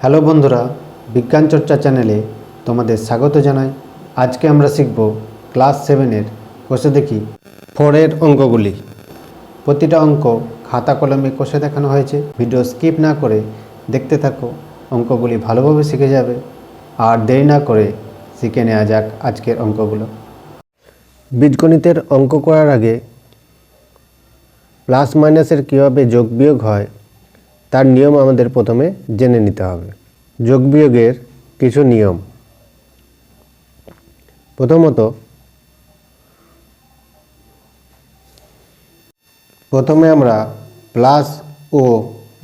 Hello বন্ধুরা, বিজ্ঞান চর্চা চ্যানেলে তোমাদের স্বাগত জানাই। আজকে আমরা শিখব ক্লাস 7-এর কষে দেখি 4-এর অঙ্কগুলি। প্রতিটা অঙ্ক খাতা কলমে কষে দেখানো হয়েছে। ভিডিও স্কিপ না করে দেখতে থাকো, অঙ্কগুলি ভালোভাবে শিখে যাবে। আর দেরি না করে শিখে নেওয়া যাক আজকের অঙ্কগুলো। বীজগণিতের অঙ্ক করার আগে প্লাস মাইনাসের কীভাবে যোগ বিয়োগ হয় তার নিয়ম আমাদের প্রথমে জেনে নিতে হবে। যোগ বিয়োগের কিছু নিয়ম। প্রথমে আমরা প্লাস ও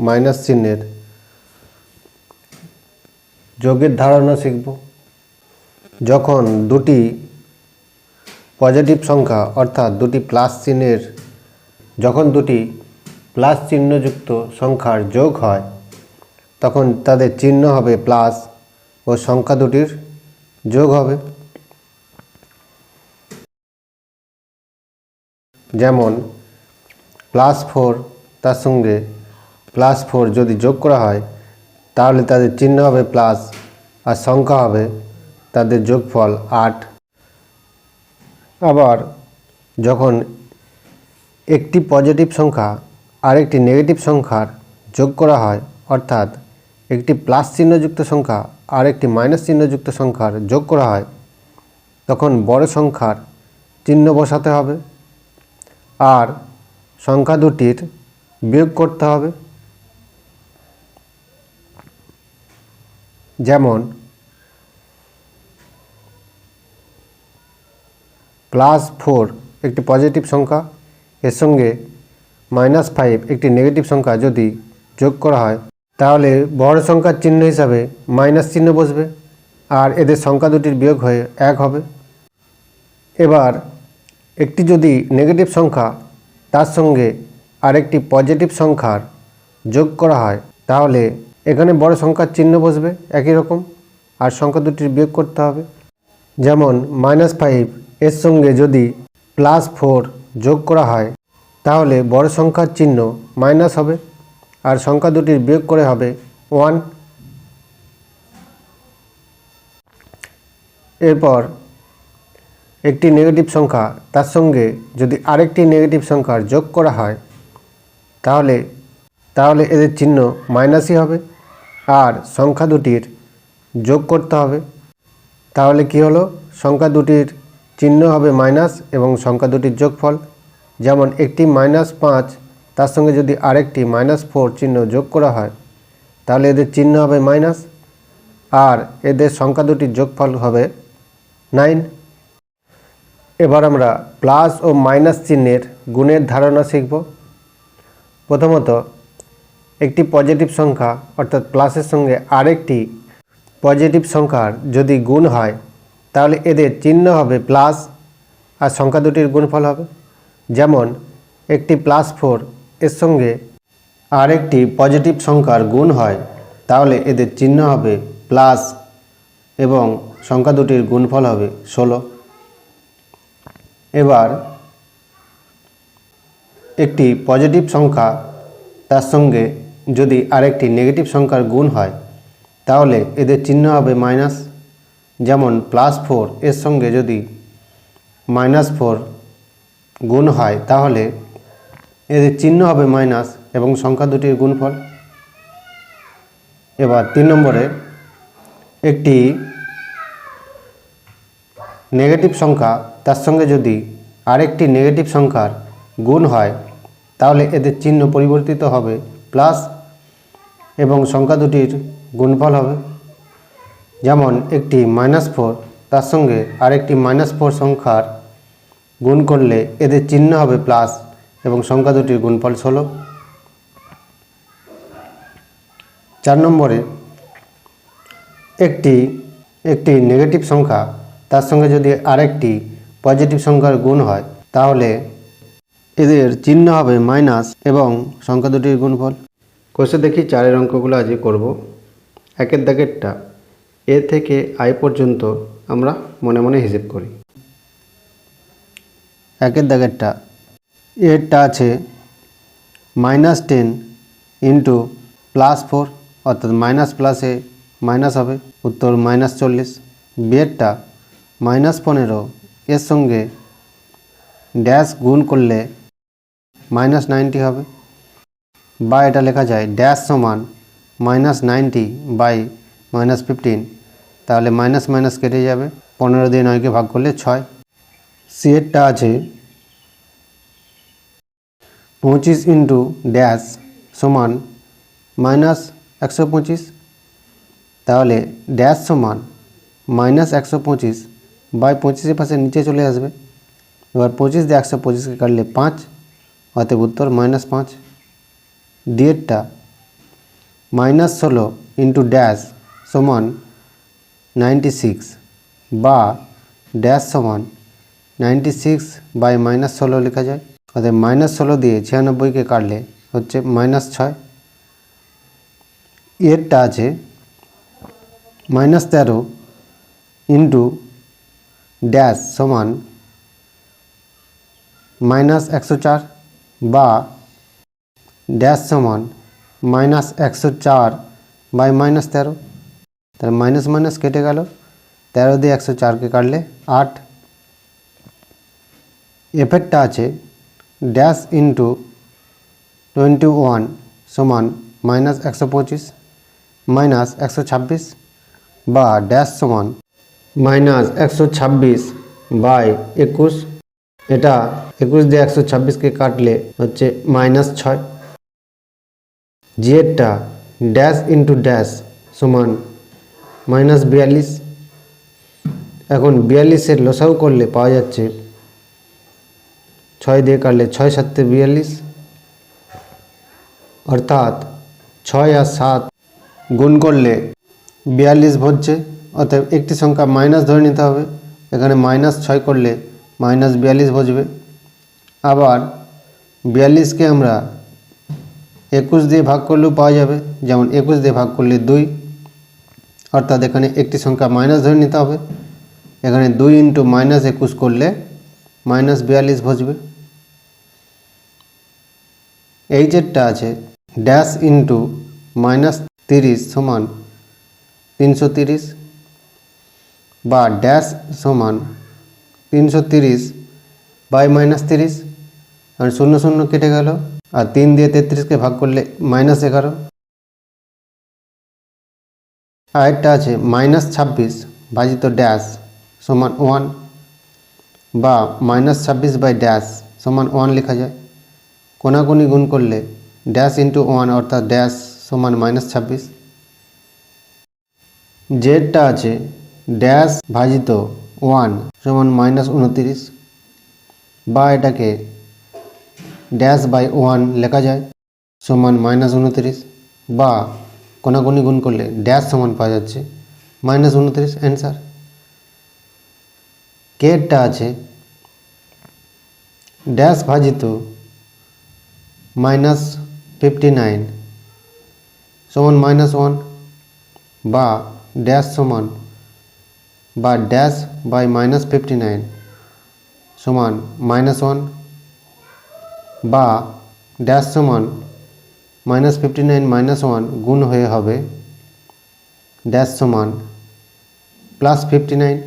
মাইনাস চিহ্নের যোগের ধারণা শিখব। যখন দুটি পজিটিভ সংখ্যা অর্থাৎ দুটি প্লাস চিহ্নযুক্ত সংখ্যার যোগ হয় তখন তাদের চিহ্ন হবে প্লাস ও সংখ্যা দুটির যোগ হবে। যেমন +4 তার সঙ্গে +4 যদি যোগ করা হয় তাহলে তাদের চিহ্ন হবে প্লাস আর সংখ্যা হবে তাদের যোগফল 8। আবার যখন একটি পজিটিভ সংখ্যা আর একটি নেগেটিভ সংখ্যার যোগ করা হয় অর্থাৎ একটি প্লাস চিহ্নযুক্ত সংখ্যা আর একটি মাইনাস চিহ্নযুক্ত সংখ্যার যোগ করা হয় তখন বড় সংখ্যার চিহ্ন বসাতে হবে আর সংখ্যা দুটির বিয়োগ করতে হবে। যেমন +4 একটি পজিটিভ সংখ্যা, এর সঙ্গে -5 একটি নেগেটিভ সংখ্যা যদি যোগ করা হয় তাহলে বড় সংখ্যার চিহ্ন হিসাবে মাইনাস চিহ্ন বসবে আর এদের সংখ্যা দুটির বিয়োগ হয়ে 1 হবে। এবার একটি যদি নেগেটিভ সংখ্যা তার সঙ্গে আরেকটি পজিটিভ সংখ্যার যোগ করা হয় তাহলে এখানে বড় সংখ্যার চিহ্ন বসবে একই রকম আর সংখ্যা দুটির বিয়োগ করতে হবে। যেমন -5 এর সঙ্গে যদি +4 যোগ করা হয় তাহলে বড় সংখ্যার চিহ্ন মাইনাস হবে আর সংখ্যা দুটির বিয়োগ করে হবে 1। এরপর একটি নেগেটিভ সংখ্যা তার সঙ্গে যদি আরেকটি নেগেটিভ সংখ্যার যোগ করা হয় তাহলে এদের চিহ্ন মাইনাসই হবে আর সংখ্যা দুটির যোগ করতে হবে। তাহলে কি হলো, সংখ্যা দুটির চিহ্ন হবে মাইনাস এবং সংখ্যা দুটির যোগফল। যেমন একটি -5 তার সঙ্গে যদি আরেকটি -4 চিহ্ন যোগ করা হয় তাহলে এদের চিহ্ন হবে মাইনাস আর এদের সংখ্যা দুটির যোগফল হবে 9। এবার আমরা প্লাস ও মাইনাস চিহ্নের গুণের ধারণা শিখব। প্রথমত একটি পজিটিভ সংখ্যা অর্থাৎ প্লাসের সঙ্গে আরেকটি পজিটিভ সংখ্যার যদি গুণ হয় তাহলে এদের চিহ্ন হবে প্লাস আর সংখ্যা দুটির গুণফল হবে। যেমন একটি +4 এর সঙ্গে আরেকটি পজিটিভ সংখ্যার গুণ হয় তাহলে এদের চিহ্ন হবে প্লাস এবং সংখ্যা দুটির গুণফল হবে 16। এবার একটি পজিটিভ সংখ্যা তার সঙ্গে যদি আরেকটি নেগেটিভ সংখ্যার গুণ হয় তাহলে এদের চিহ্ন হবে মাইনাস। যেমন +4 এর সঙ্গে যদি -4 গুণ হয় তাহলে এদের চিহ্ন হবে মাইনাস এবং সংখ্যা দুটির গুণফল। এবার 3 নম্বরে একটি নেগেটিভ সংখ্যা তার সঙ্গে যদি আরেকটি নেগেটিভ সংখ্যার গুণ হয় তাহলে এদের চিহ্ন পরিবর্তিত হবে প্লাস এবং সংখ্যা দুটির গুণফল হবে। যেমন একটি -4 তার সঙ্গে আরেকটি -4 সংখ্যার গুণ করলে এদের চিহ্ন হবে প্লাস এবং সংখ্যা দুটির গুণফল 16। 4 নম্বরে একটি নেগেটিভ সংখ্যা তার সঙ্গে যদি আরেকটি পজিটিভ সংখ্যার গুণ হয় তাহলে এদের চিহ্ন হবে মাইনাস এবং সংখ্যা দুটির গুণফল। কষে দেখি 4-এর অঙ্কগুলো আজকে করব। 1-এর দাগেরটা এ থেকে আই পর্যন্ত আমরা মনে মনে হিসেব করি। 1-এর দাগেরটা এরটা আছে -10 × +4 অর্থাৎ মাইনাস প্লাসে মাইনাস হবে, উত্তর -40। বিয়েরটা -15 এর সঙ্গে ড্যাশ গুণ করলে -90 হবে, বা এটা লেখা যায় ড্যাশ সমান -90 বাই -15, তাহলে মাইনাস মাইনাস কেটে যাবে, 15 দিয়ে 9কে ভাগ করলে 6। সিয়েরটা আছে 25 ইন্টু ড্যাশ সমান -125, তাহলে ড্যাশ সমান -125 বাই 25 পাশে নিচে চলে আসবে। এবার 25 দিয়ে 125কে কাটলে 5, অতএব উত্তর -5। ডিয়েরটা -16 ইন্টু ড্যাশ সমান 96, বা ড্যাশ সমান 96 বাই -16 লেখা যায়, অতএব -16 দিয়ে 96কে কাটলে হচ্ছে -6। এরটা আছে -13 ইন্টু ড্যাশ সমান -104, বা ড্যাশ সমান -104 বাই -13, তাহলে মাইনাস মাইনাস কেটে গেল, 13 দিয়ে 104কে কাটলে 8। এফেরটা আছে ড্যাশ ইন্টু 21 সমান -125 -126, বা ড্যাশ সমান -126 বাই 21, এটা 21 দিয়ে 126কে কাটলে হচ্ছে -6। জিয়েরটা ড্যাশ ইন্টু ড্যাশ সমান -42, এখন 42-এর লসাগু করলে পাওয়া যাচ্ছে 6 দিয়ে কাটলে 6 × 7 = 42, অর্থাৎ 6 আর 7 গুণ করলে 42 হচ্ছে, অতএব একটি সংখ্যা মাইনাস ধরে নিতে হবে, এখানে -6 করলে -42 বসবে। আবার 42কে আমরা 21 দিয়ে ভাগ করলেও পাওয়া যাবে, যেমন 21 দিয়ে ভাগ করলে 2, অর্থাৎ এখানে একটি সংখ্যা মাইনাস ধরে নিতে হবে, এখানে 2 ইন্টু -21 করলে -42 বসবে। এই যেটা আছে ড্যাশ ইন্টু -30 সমান 330, বা ড্যাশ সমান 330 বাই -30, আর 0 0 কেটে গেল, আর 3 দিয়ে 33কে ভাগ করলে -11। আরেকটা আছে -26 ভাজিত ড্যাশ সমান 1, বা -26 বাই ড্যাশ সমান 1 লেখা যায়, কোনাকুনি গুণ করলে ড্যাশ ইন্টু 1 অর্থাৎ ড্যাশ সমান -26। জেডটা আছে ড্যাশ ভাজিত 1 সমান -29, বা এটাকে ড্যাশ বাই 1 লেখা যায় সমান -29, বা কোনাকুনি গুণ করলে ড্যাশ সমান পাওয়া যাচ্ছে -29, অ্যান্সার। কেরটা আছে ড্যাশ ভাজিত -59 সমান -1, বা ড্যাশ সমান বা ড্যাশ বাই -59 সমান -1, বা ড্যাশ সমান -59 -1 গুণ হয়ে হবে ড্যাশ সমান +59।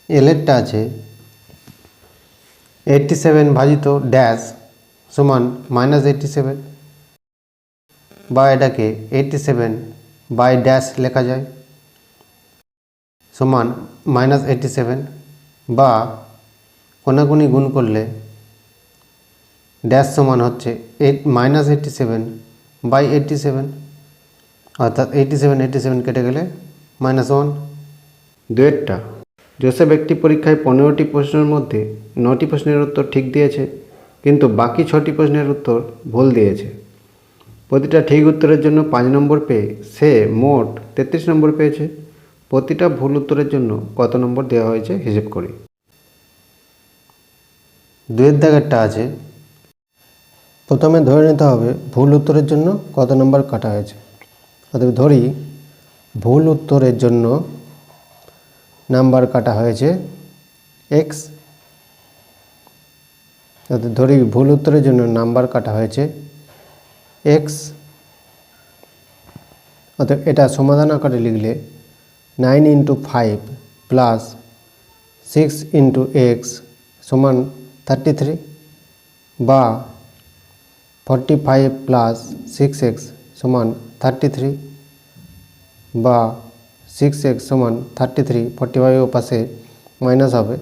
এলেরটা আছে 87 ভাজিত ড্যাশ সমান -87, বা এটাকে 87 বাই ড্যাশ লেখা যায় সমান -87, বা কোনাকুনি গুণ করলে ড্যাশ সমান হচ্ছে -87 বাই 87, অর্থাৎ 87 কেটে গেলে -1। দুয়েরটা জোসেফ একটি পরীক্ষায় 15টি প্রশ্নের মধ্যে 9টি প্রশ্নের উত্তর ঠিক দিয়েছে, কিন্তু বাকি 6টি প্রশ্নের উত্তর ভুল দিয়েছে। প্রতিটা ঠিক উত্তরের জন্য 5 নম্বর পেয়ে সে মোট 33 নম্বর পেয়েছে। প্রতিটা ভুল উত্তরের জন্য কত নম্বর দেওয়া হয়েছে হিসেব করি। দুয়ের দাগেরটা আছে প্রথমে ধরে নিতে হবে ভুল উত্তরের জন্য কত নম্বর কাটা হয়েছে। অতএব ধরি ভুল উত্তরের জন্য নাম্বার কাটা হয়েছে x, অর্থাৎ ধরি ভুল উত্তরের জন্য নাম্বার কাটা হয়েছে এক্স, অর্থাৎ এটা সমাধান আকারে লিখলে 9 × 5 প্লাস 6 × x সমান 33 বা 45 প্লাস 6x সমান 33 বা 6x সমান 33, 45 পাশে মাইনাস হবে,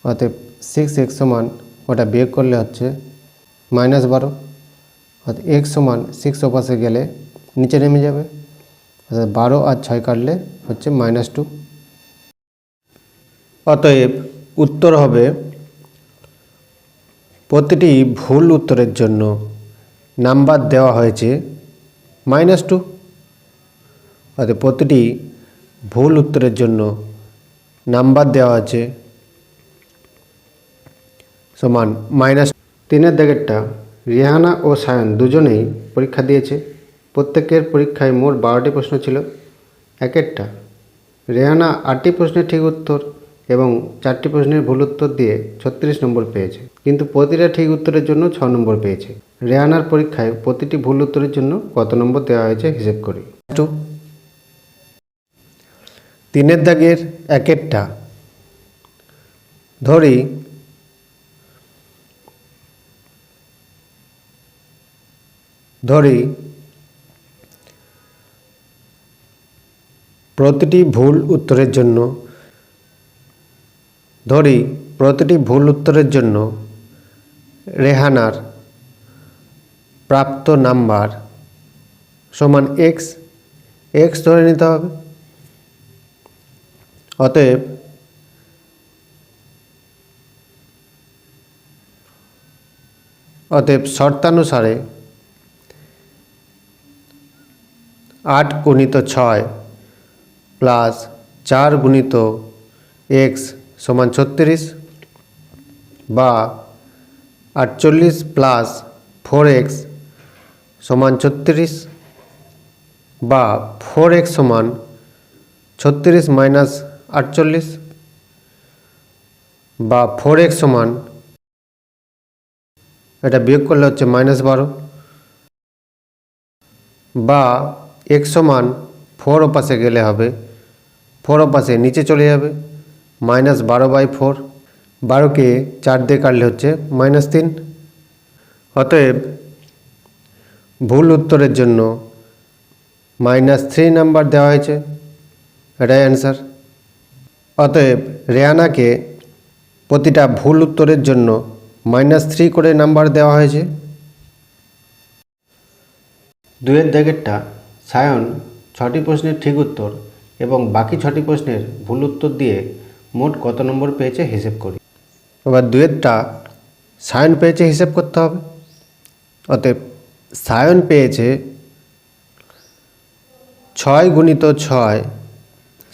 অতএব 6x সমান ওটা বিয়োগ করলে হচ্ছে -12, অর্থাৎ x সমান 6 পাশে গেলে নিচে নেমে যাবে, অর্থাৎ 12 আর 6 কাটলে হচ্ছে -2। অতএব উত্তর হবে প্রতিটি ভুল উত্তরের জন্য নাম্বার দেওয়া হয়েছে -2, অর্থাৎ প্রতিটি ভুল উত্তরের জন্য নাম্বার দেওয়া আছে সমান -3 দাগেরটা রেহানা ও সায়ন দুজনেই পরীক্ষা দিয়েছে। প্রত্যেকের পরীক্ষায় মোট 12টি প্রশ্ন ছিল। একেরটা রেহানা 8টি প্রশ্নের ঠিক উত্তর এবং 4টি প্রশ্নের ভুল উত্তর দিয়ে 36 নম্বর পেয়েছে, কিন্তু প্রতিটা ঠিক উত্তরের জন্য 6 নম্বর পেয়েছে। রেহানার পরীক্ষায় প্রতিটি ভুল উত্তরের জন্য কত নম্বর দেওয়া হয়েছে হিসেব করি। 3 দাগের একেরটা ধরি প্রতিটি ভুল উত্তরের জন্য রেহানার প্রাপ্ত নাম্বার সমান x ধরে নিতে হবে। অতএব শর্তানুসারে 8 × 6 প্লাস 4 × x সমান 36 বা 48 প্লাস 4x সমান 36 বা 4x সমান 36 মাইনাস 48 বা 4x সমান এটা বিয়োগ করলে হচ্ছে -12 বা x সমান 4 ওপাশে গেলে হবে 4 ওপাশে নিচে চলে যাবে -12/4, 12কে 4 দিয়ে কাটলে হচ্ছে -3। অতএব ভুল উত্তরের জন্য -3 নাম্বার দেওয়া হয়েছে, এটাই অ্যান্সার। অতএব রেহানাকে প্রতিটা ভুল উত্তরের জন্য -3 করে নাম্বার দেওয়া হয়েছে। 2 দাগেরটা সায়ন 6টি প্রশ্নের ঠিক উত্তর এবং বাকি 6টি প্রশ্নের ভুল উত্তর দিয়ে মোট কত নম্বর পেয়েছে হিসেব করি। এবার 2টা সায়ন পেয়েছে হিসেব করতে হবে। অতএব সায়ন পেয়েছে 6 × 6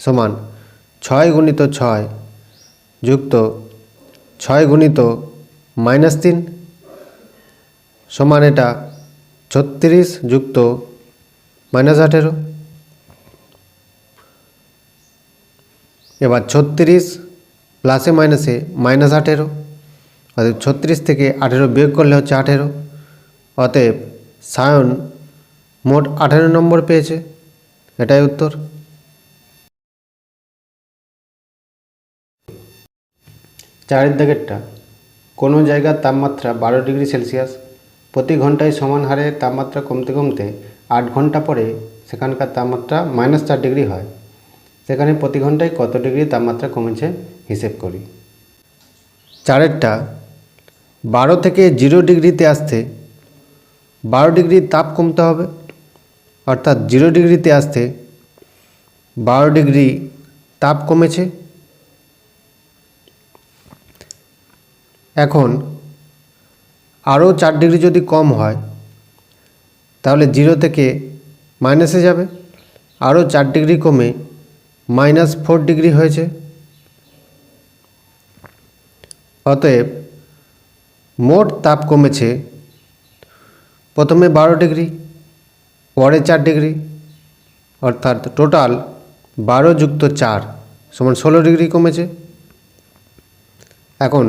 সমান 6 × 6 যুক্ত 6 × -3 সমান এটা 36 যুক্ত -18। এবার 36 প্লাসে মাইনাসে -18, অতএব 36 থেকে 18 বিয়োগ করলে হচ্ছে 18। অতএব সায়ন মোট 18 নম্বর পেয়েছে, এটাই উত্তর। 4 দাগেরটা কোনো জায়গার তাপমাত্রা 12 ডিগ্রি সেলসিয়াস, প্রতি ঘন্টায় সমান হারে তাপমাত্রা কমতে কমতে 8 ঘন্টা পরে সেখানকার তাপমাত্রা -4 ডিগ্রি হয়, সেখানে প্রতি ঘন্টায় কত ডিগ্রি তাপমাত্রা কমেছে হিসেব করি। 4টা 12 থেকে 0 ডিগ্রিতে আসতে 12 ডিগ্রি তাপ কমতে হবে, অর্থাৎ 0 ডিগ্রিতে আসতে 12 ডিগ্রি তাপ কমেছে। এখন আরও 4 ডিগ্রি যদি কম হয় তাহলে 0 থেকে মাইনাসে যাবে, আরও 4 ডিগ্রি কমে -4 ডিগ্রি হয়েছে। অতএব মোট তাপ কমেছে প্রথমে 12 ডিগ্রি, পরে 4 ডিগ্রি, অর্থাৎ টোটাল 12 + 4 সমান 16 ডিগ্রি কমেছে। এখন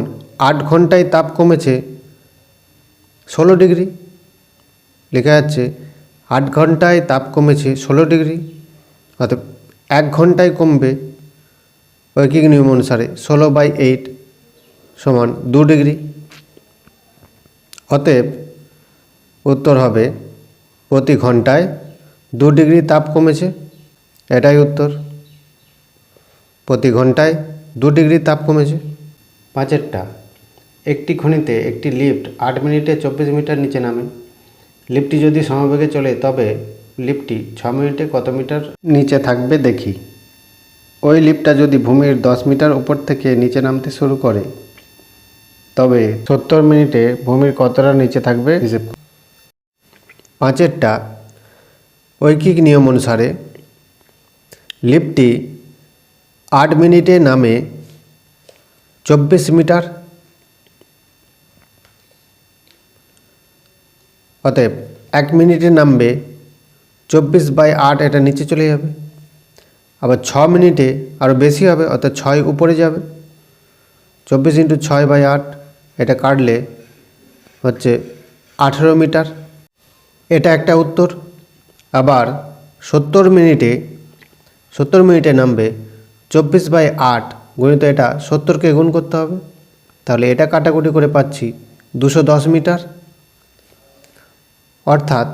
8 ঘন্টায় তাপ কমেছে 16 ডিগ্রি, লেখা যাচ্ছে 8 ঘন্টায় তাপ কমেছে 16 ডিগ্রি, অর্থাৎ 1 ঘন্টায় কমবে ঐকিক নিয়ম অনুসারে 16/8 সমান 2 ডিগ্রি। অতএব উত্তর হবে প্রতি ঘন্টায় 2 ডিগ্রি তাপ কমেছে, এটাই উত্তর। প্রতি ঘন্টায় 2 ডিগ্রি তাপ কমেছে। 5 একটি খনিতে একটি লিফট 8 মিনিটে 24 মিটার নিচে নামে। লিফটটি যদি সমবেগে চলে তবে লিফটটি 6 মিনিটে কত মিটার নিচে থাকবে দেখি। ওই লিফটটা যদি ভূমির 10 মিটার উপর থেকে নিচে নামতে শুরু করে তবে 70 মিনিটে ভূমির কতটা নিচে থাকবে হিসেব। 5 ঐকিক নিয়ম অনুসারে লিফটটি 8 মিনিটে নামে 24 মিটার, অতএব 1 মিনিটে নামবে 24/8, এটা নিচে চলে যাবে। আবার 6 মিনিটে আরও বেশি হবে, অর্থাৎ 6 উপরে যাবে। 24 × 6/8, এটা কাটলে হচ্ছে 18 মিটার, এটা একটা উত্তর। আবার 70 মিনিটে নামবে 24/8 গুণিত এটা 70কে গুণ করতে হবে, তাহলে এটা কাটাকুটি করে পাচ্ছি 210 মিটার। অর্থাৎ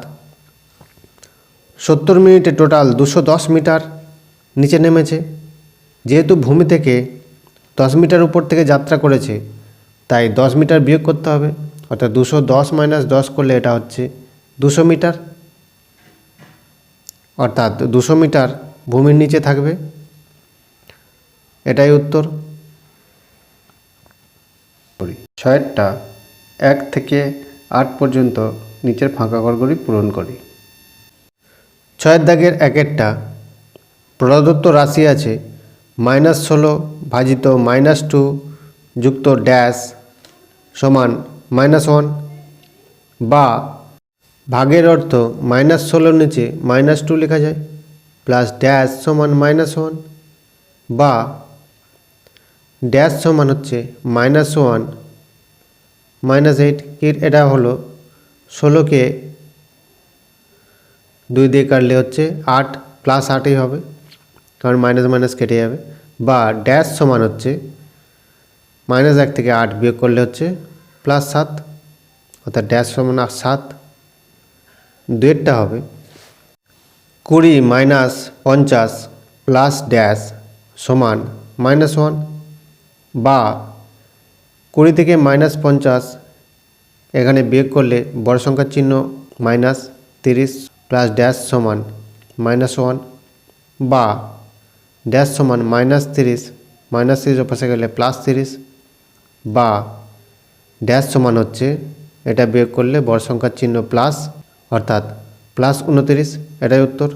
70 মিনিটে টোটাল 210 মিটার নিচে নেমেছে। যেহেতু ভূমি থেকে 10 মিটার উপর থেকে যাত্রা করেছে তাই 10 মিটার বিয়োগ করতে হবে, অর্থাৎ 210 - 10 করলে এটা হচ্ছে 200 মিটার, অর্থাৎ 200 মিটার ভূমির নিচে থাকবে, এটাই উত্তর। 6 1 থেকে 8 পর্যন্ত নিচের ফাঁকা ঘরগুলি পূরণ করি। 6 দাগের 1 প্রদত্ত রাশি আছে -16 ভাজিত -2 যুক্ত ড্যাশ সমান -1, বা ভাগের অর্থ -16 নিচে -2 লেখা যায়, প্লাস ড্যাশ সমান -1, বা ড্যাশ সমান হচ্ছে -1 -8। এটা হলো 16কে 2 দিয়ে কাটলে হচ্ছে 8, প্লাস 8ই হবে কারণ মাইনাস মাইনাস কেটে যাবে, বা ড্যাশ সমান হচ্ছে -1 থেকে 8 বিয়োগ করলে হচ্ছে +7, অর্থাৎ ড্যাশ সমান 7। 2 হবে 20 - 50 প্লাস ড্যাশ সমান -1, বা 20 থেকে -50 এখানে বিয়োগ করলে বড় সংখ্যার চিহ্ন -30 প্লাস ড্যাশ সমান -1, বা ড্যাশ সমান -30 ওপাশে গেলে +30, বা ড্যাশ সমান হচ্ছে এটা বিয়োগ করলে বড় সংখ্যার চিহ্ন প্লাস, অর্থাৎ +29, এটাই উত্তর।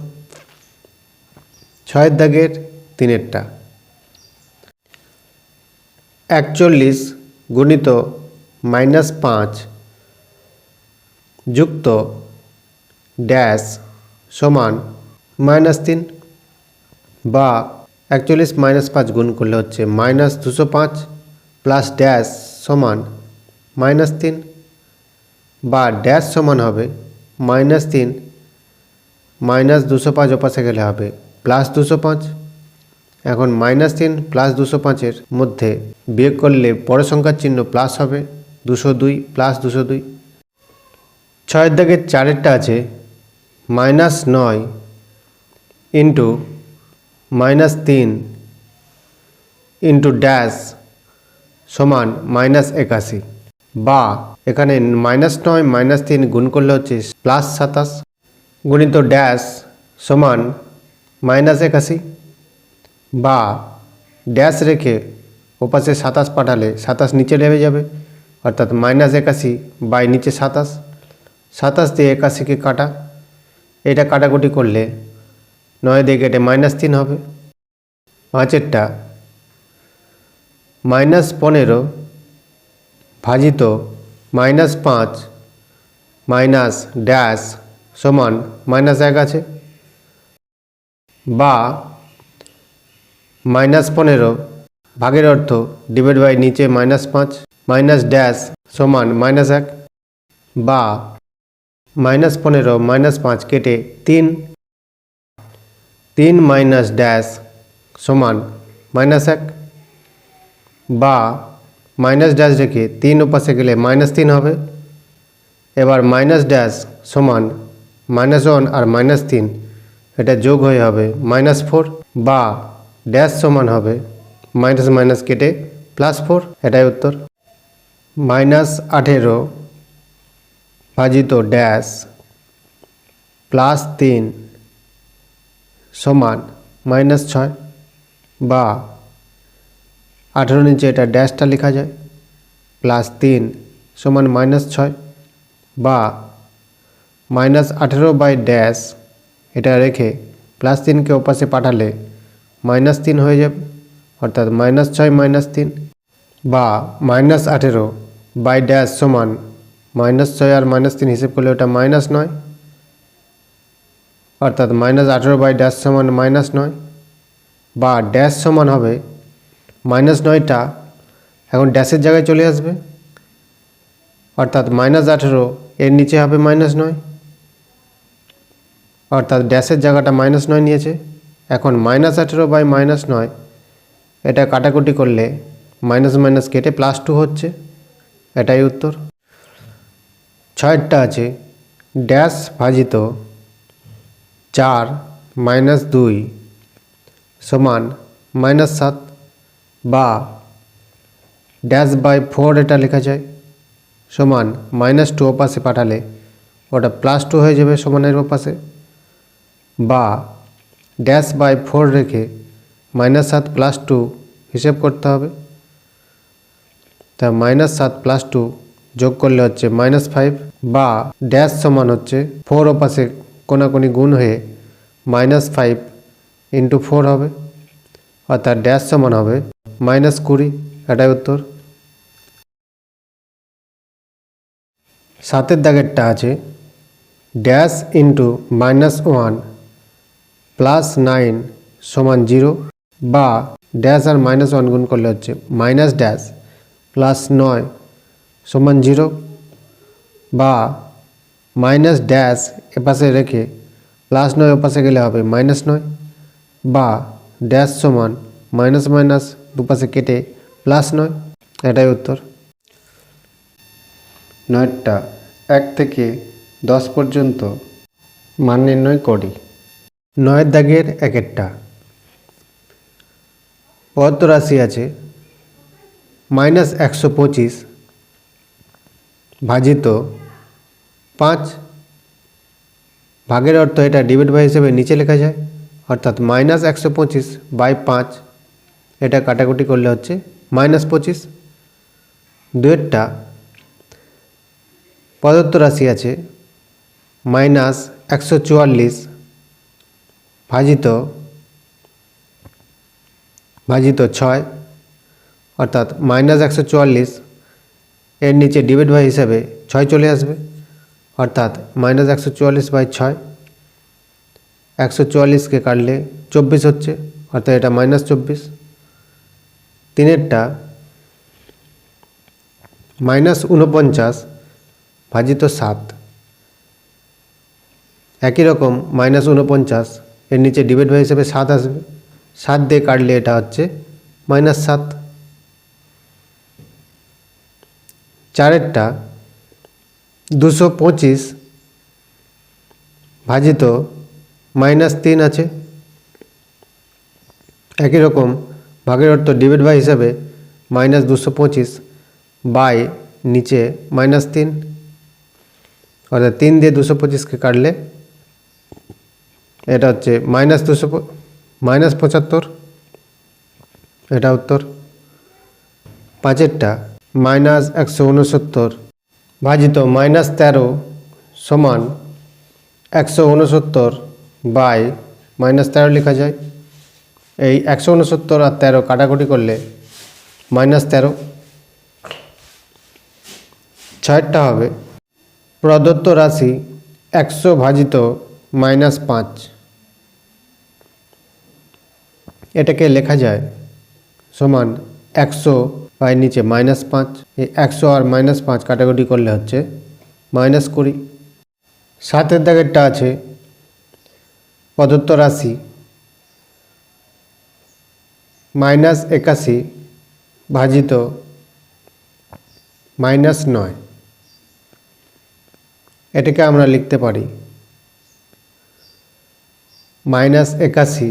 6 দাগের 3 41 গুণিত -5 যুক্ত ড্যাশ সমান -3, বা 41 - 5 গুণ করলে হচ্ছে -205 প্লাস ড্যাশ সমান -3, বা ড্যাশ সমান হবে -3 -205 ওপাশে গেলে হবে +205। এখন -3 + 205-এর মধ্যে বিয়োগ করলে বড় সংখ্যার চিহ্ন প্লাস হবে, 202 প্লাস 202। 6 দাগের 4 আছে -9 ইন্টু -3 ইন্টু ড্যাশ সমান -81, বা এখানে -9 - 3 গুণ করলে হচ্ছে +27 গুণিত ড্যাশ সমান -81, বা ড্যাশ রেখে ওপাশে 27 পাঠালে 27 নিচে নেমে যাবে, অর্থাৎ -81 বাই নিচে 27 দিয়ে 81কে কাটা, এটা কাটাকুটি করলে 9 দিয়ে কেটে -3 হবে। 5 -15 ভাজিত -5 মাইনাস ড্যাশ সমান -1 আছে, বা -15 ভাগের অর্থ ডিভাইড বাই নিচে -5 মাইনাস ড্যাশ সমান -1 বা -15 -5 কেটে 3, 3 মাইনাস ড্যাশ সমান -1 বা মাইনাস ড্যাশ রেখে 3 ওপাশে গেলে -3 হবে। এবার মাইনাস ড্যাশ সমান -1 আর -3 এটা যোগ হয়ে হবে -4 বা ড্যাশ সমান হবে মাইনাস মাইনাস কেটে +4, এটাই উত্তর। -18 ভাজিত ড্যাশ +3 সমান -6 বা 18 নিচে এটা ড্যাশটা লেখা যায়, +3 সমান -6 বা -18 বাই ড্যাশ এটা রেখে +3কে ওপাশে পাঠালে -3 হয়ে যাবে, অর্থাৎ -6 -3 বা -18 বাই ড্যাশ সমান -6 আর -3 হিসেব করলে ওটা -9, অর্থাৎ -18 বাই ড্যাশ সমান -9 বা ড্যাশ সমান হবে -9টা এখন ড্যাশের জায়গায় চলে আসবে, অর্থাৎ -18 এর নিচে হবে -9, অর্থাৎ ড্যাশের জায়গাটা -9 নিয়েছে। এখন -18 বাই -9 এটা কাটাকুটি করলে মাইনাস মাইনাস কেটে +2 হচ্ছে, এটাই উত্তর। 6টা আছে ড্যাশ ভাজিত 4 - 2 সমান -7 বা ড্যাশ বাই 4 এটা লেখা যায় সমান -2 ওপাশে পাঠালে ওটা +2 হয়ে যাবে সমানের ওপাশে, বা ড্যাশ বাই 4 রেখে -7 +2 হিসেব করতে হবে, তা -7 +2 যোগ করলে হচ্ছে -5 বা ড্যাশ সমান হচ্ছে 4 ওপাশে কোনাকুনি গুণ হয়ে -5 × 4 হবে, অর্থাৎ ড্যাশ সমান হবে -20, এটাই উত্তর। 7এর দাগেরটা আছে ড্যাশ ইন্টু -1 +9 সমান 0 বা ড্যাশ আর -1 গুণ করলে হচ্ছে মাইনাস ড্যাশ +9 সমান 0 বা মাইনাস ড্যাশ এপাশে রেখে +9 ওপাশে গেলে হবে -9 বা ড্যাশ সমান মাইনাস মাইনাস দুপাশে কেটে +9, এটাই উত্তর। 9টা 1 থেকে 10 পর্যন্ত মান নির্ণয় করি। 9এর দাগের 1এরটা পদার্থ রাশি আছে -125 ভাজিত 5, ভাগের অর্থ এটা ডিভাইড বাই হিসেবে নিচে লেখা যায়, অর্থাৎ -125 বাই 5 এটা কাটাকুটি করলে হচ্ছে -25। 2এরটা পদার্থ রাশি আছে -144 ভাজিত 6, অর্থাৎ -144 এর নিচে ডিভাইড বাই হিসাবে 6 চলে আসবে, অর্থাৎ -144 বাই 6, 144কে কাটলে 24 হচ্ছে, অর্থাৎ এটা -24। 3এরটা -49 ভাজিত 7, একই রকম -49 এর নিচে ডিভাইড বাই হিসেবে 7 আসবে, 7 দিয়ে কাটলে এটা হচ্ছে -7। 4এরটা 225 ভাজিত -3 আছে, একই রকম ভাগের অর্থ ডিভাইড বাই হিসাবে -225 বাই নিচে -3, অর্থাৎ 3 দিয়ে 225কে কাটলে এটা হচ্ছে -75, এটা উত্তর। 5এরটা -169 ভাজিত -13 সমান 169 বাই -13 লেখা যায়, এই 169 আর 13 কাটাকুটি করলে -13। 6এরটা হবে প্রদত্ত রাশি 100 ভাজিত -5, এটাকে লেখা যায় সমান 100 বাই নিচে -5, এই 100 আর -5 কাটাকুটি করলে হচ্ছে -20। 7 দাগেরটা আছে প্রদত্ত রাশি -81 ভাজিত -9, এটাকে আমরা লিখতে পারি -81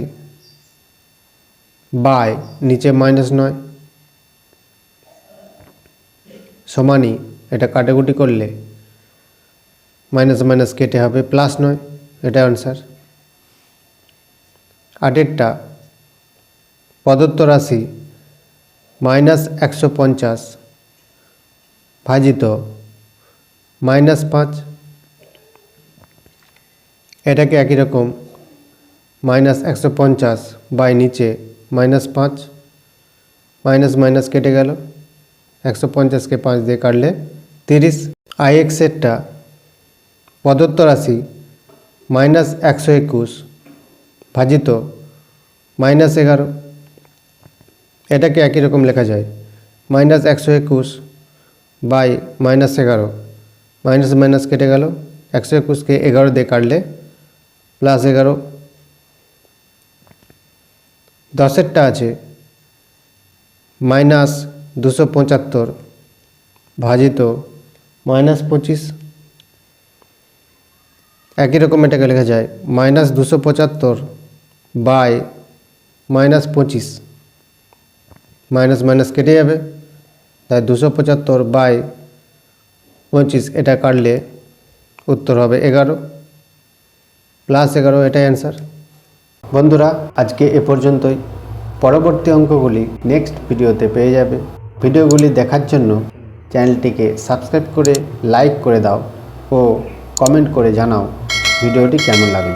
বাই নিচে -9 সমানই এটা কাটাকুটি করলে মাইনাস মাইনাস কেটে হবে +9, এটা অ্যান্সার। 8এরটা প্রদত্ত রাশি -150 ভাজিত -5, এটাকে একই রকম -150 বাই নিচে -5, মাইনাস মাইনাস কেটে গেল, 150কে 5 দিয়ে কাটলে 30। IX-এরটা প্রদত্ত রাশি -121 ভাজিত -11, এটাকে একই রকম লেখা যায় -121 বাই -11, মাইনাস মাইনাস কেটে গেল, 121কে 11 দিয়ে কাটলে +11। 10এরটা আছে -275 ভাজিত -25, একই রকম এটাকে লেখা যায় -275 বাই -25, মাইনাস মাইনাস কেটে যাবে, তাই 275 বাই 25 এটা কাটলে উত্তর হবে 11, +11, এটাই অ্যান্সার। বন্ধুরা, আজকে এ পর্যন্তই। পরবর্তী অঙ্কগুলি নেক্সট ভিডিওতে পেয়ে যাবে। ভিডিওগুলি দেখার জন্য চ্যানেলটিকে সাবস্ক্রাইব করে লাইক করে দাও ও কমেন্ট করে জানাও ভিডিওটি কেমন লাগলো।